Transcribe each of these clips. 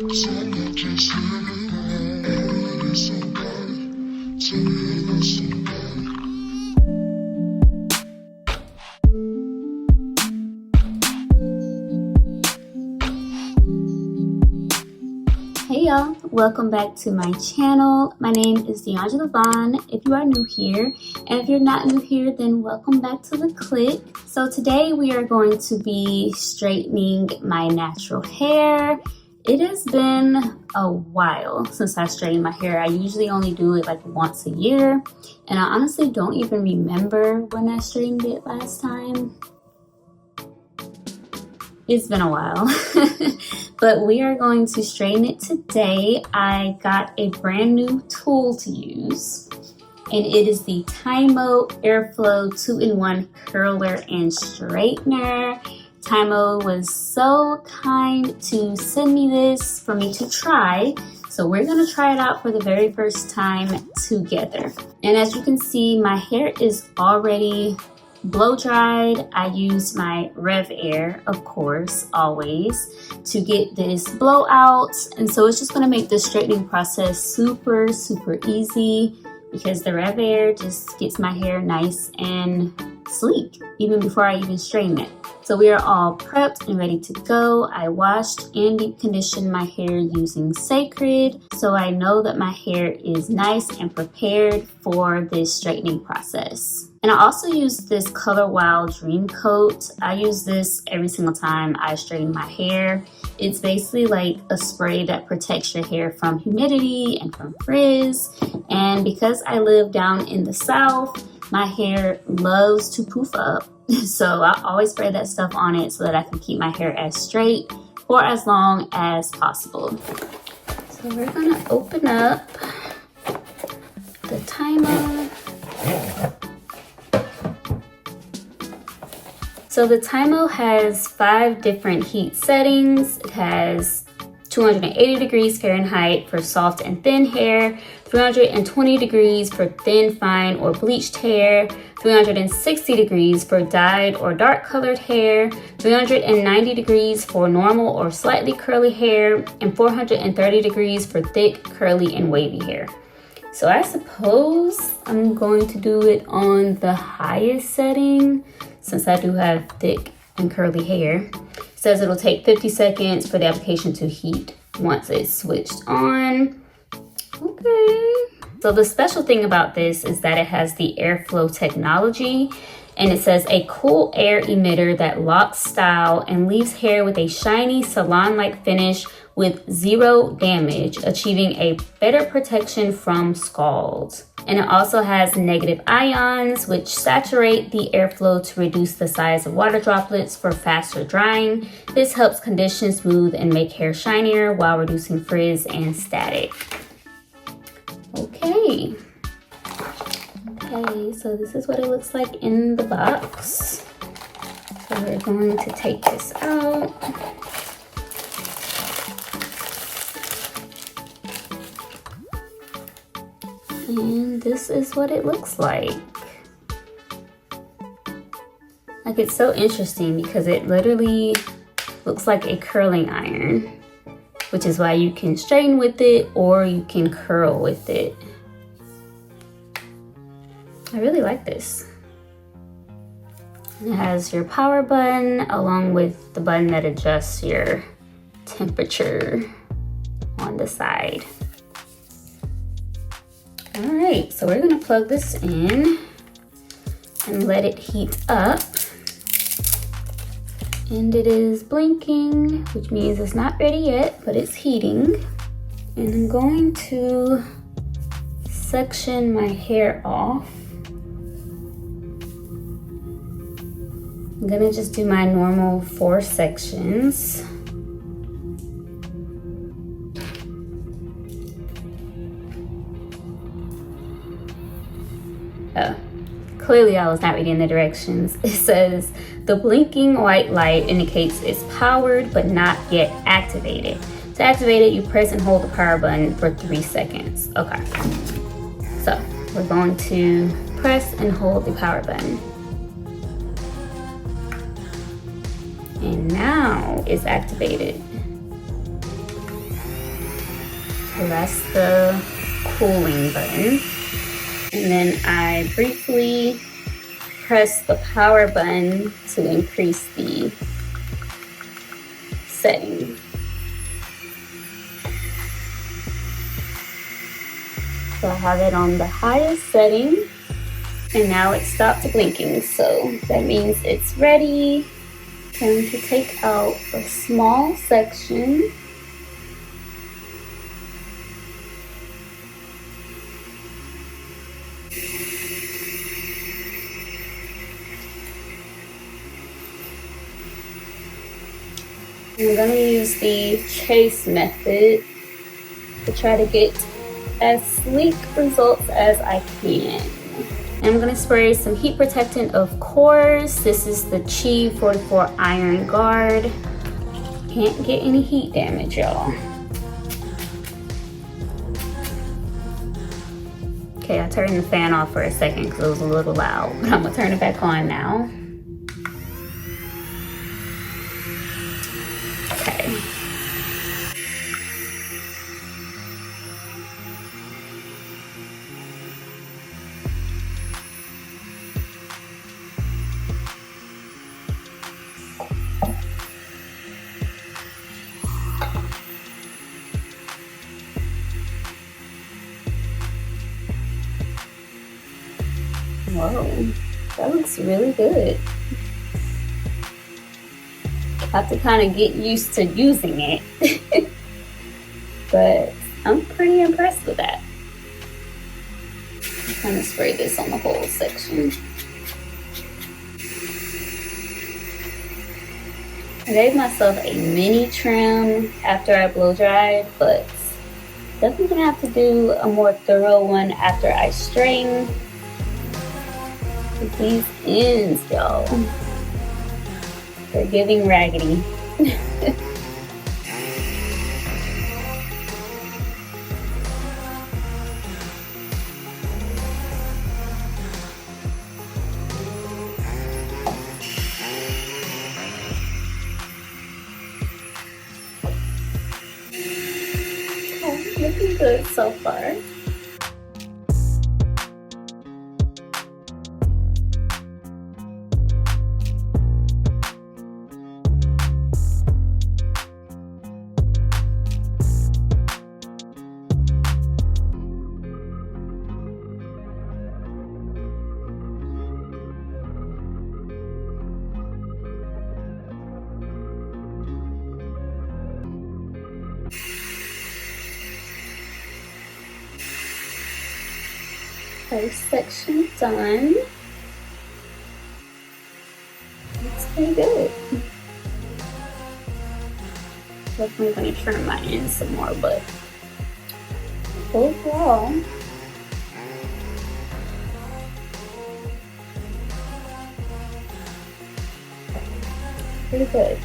Hey y'all, welcome back to my channel. My name is D'Angela Vaughn if you are new here, and if you're not new here, then welcome back to the click. So today we are going to be straightening my natural hair. It has been a while since I straightened my hair. I usually only do it like once a year, and I honestly don't even remember when I straightened it last time. It's been a while, but we are going to straighten it today. I got a brand new tool to use, and it is the Tymo Airflow 2-in-1 curler and straightener. Tymo was so kind to send me this for me to try. So we're gonna try it out for the very first time together. And as you can see, my hair is already blow dried. I use my Revair, of course, always, to get this blowout. And so it's just gonna make the straightening process super easy because the Revair just gets my hair nice and sleek even before I even straighten it. So we are all prepped and ready to go. I washed and deep conditioned my hair using Sacred, so I know that my hair is nice and prepared for this straightening process. And I also use this Color Wow Dream Coat. I use this every single time I straighten my hair. It's basically like a spray that protects your hair from humidity and from frizz. And because I live down in the South, my hair loves to poof up. So I always spray that stuff on it so that I can keep my hair as straight for as long as possible. So we're gonna open up the Tymo. So the Tymo has 5 different heat settings. It has 280 degrees Fahrenheit for soft and thin hair, 320 degrees for thin, fine, or bleached hair, 360 degrees for dyed or dark colored hair, 390 degrees for normal or slightly curly hair, and 430 degrees for thick, curly, and wavy hair. So I suppose I'm going to do it on the highest setting since I do have thick and curly hair. It says it'll take 50 seconds for the application to heat once it's switched on. Okay. So the special thing about this is that it has the airflow technology, and it says a cool air emitter that locks style and leaves hair with a shiny salon-like finish with 0 damage, achieving a better protection from scalds. And it also has negative ions, which saturate the airflow to reduce the size of water droplets for faster drying. This helps condition, smooth, and make hair shinier while reducing frizz and static. Okay, so this is what it looks like in the box. So we're going to take this out. And this is what it looks like. Like, it's so interesting because it literally looks like a curling iron, which is why you can straighten with it or you can curl with it. I really like this. It has your power button along with the button that adjusts your temperature on the side. All right, so we're gonna plug this in and let it heat up. And it is blinking, which means it's not ready yet, but it's heating. And I'm going to section my hair off. I'm gonna just do my normal 4 sections. Oh, clearly I was not reading the directions. It says the blinking white light indicates it's powered but not yet activated. To activate it, you press and hold the power button for 3 seconds. Okay, so we're going to press and hold the power button. And now it's activated. So that's the cooling button. And then I briefly press the power button to increase the setting. So I have it on the highest setting, and now it stopped blinking. So that means it's ready. Going to take out a small section. I'm going to use the chase method to try to get as sleek results as I can. And I'm going to spray some heat protectant, of course. This is the Chi 44 Iron Guard. Can't get any heat damage, y'all. Okay, I turned the fan off for a second because it was a little loud, but I'm going to turn it back on now. Okay. Whoa, that looks really good. Have to kind of get used to using it. But I'm pretty impressed with that. I'm going to spray this on the whole section. I gave myself a mini trim after I blow dried, but definitely gonna have to do a more thorough one after I strain. These ends, y'all, they're giving raggedy. Looking good so far. First section done. Looks pretty good. Definitely going to trim my ends some more, but overall, pretty good.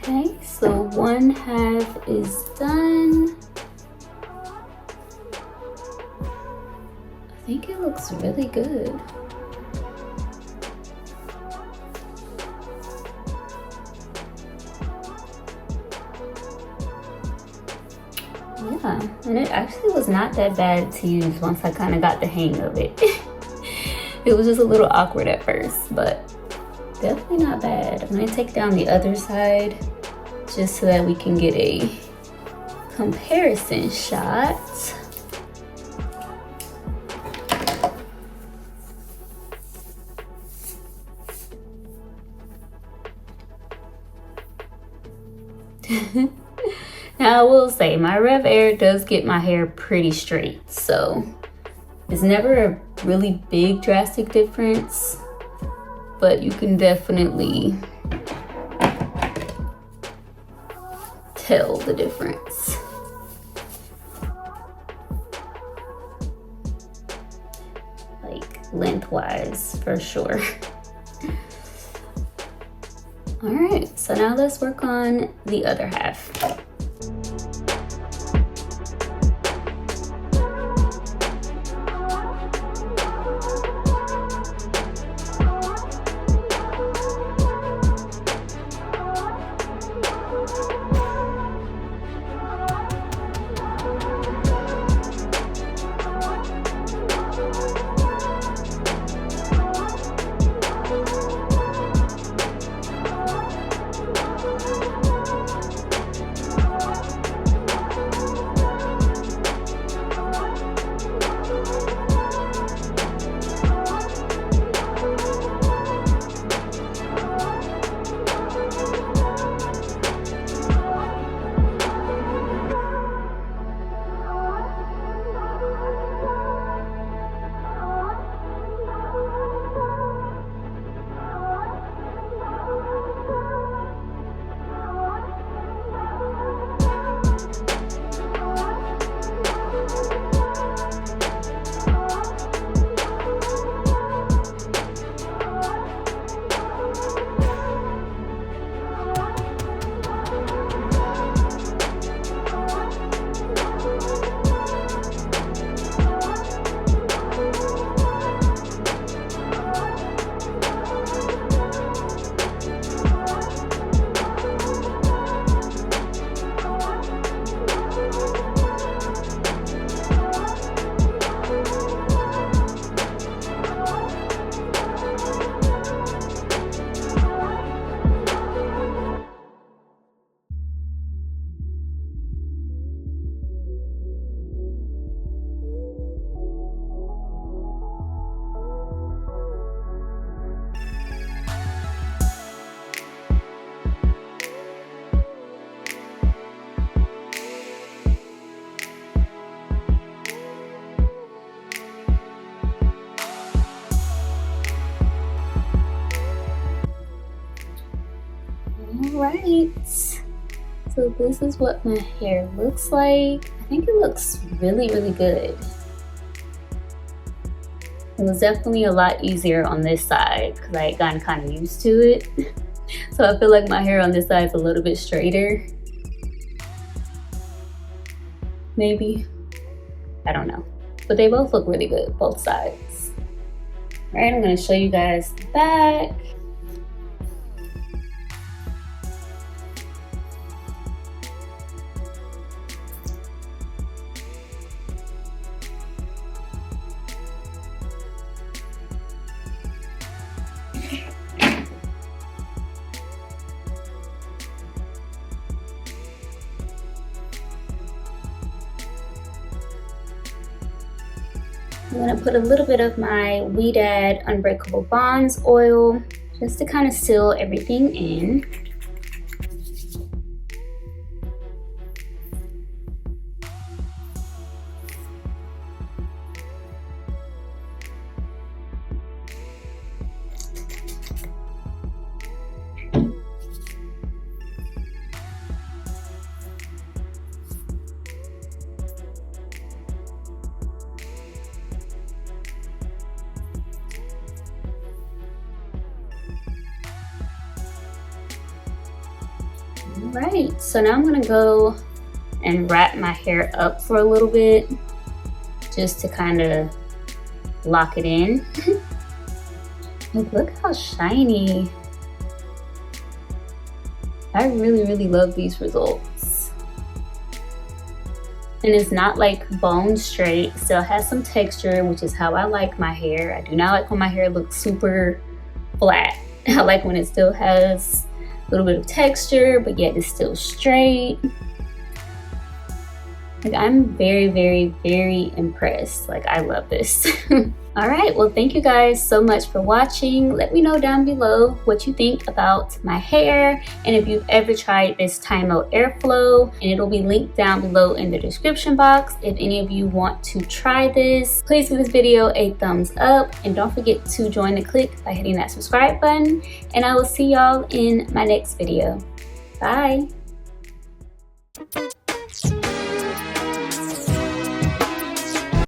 Okay, so one half is done. I think it looks really good. Yeah, and it actually was not that bad to use once I kind of got the hang of it. It was just a little awkward at first, but Definitely not bad. I'm gonna take down the other side just so that we can get a comparison shot. Now I will say my Revair does get my hair pretty straight, so it's never a really big drastic difference, but you can definitely tell the difference. Like lengthwise for sure. All right, so now let's work on the other half. Right, so this is what my hair looks like. I think it looks really good. It was definitely a lot easier on this side because I had gotten kind of used to it. So I feel like my hair on this side is a little bit straighter. Maybe, I don't know, but they both look really good, both sides. All right, I'm gonna show you guys the back. I'm gonna put a little bit of my Weedad Unbreakable Bonds oil just to kind of seal everything in. Right, so now I'm gonna go and wrap my hair up for a little bit just to kind of lock it in. Like, look how shiny. I really love these results. And it's not like bone straight, still has some texture, which is how I like my hair. I do not like when my hair looks super flat. I like when it still has a little bit of texture, but yet it's still straight. Like, I'm very, very, very impressed. Like, I love this. All right, well, thank you guys so much for watching. Let me know down below what you think about my hair and if you've ever tried this Tymo Airflow, and it'll be linked down below in the description box. If any of you want to try this, please give this video a thumbs up and don't forget to join the clique by hitting that subscribe button, and I will see y'all in my next video. Bye.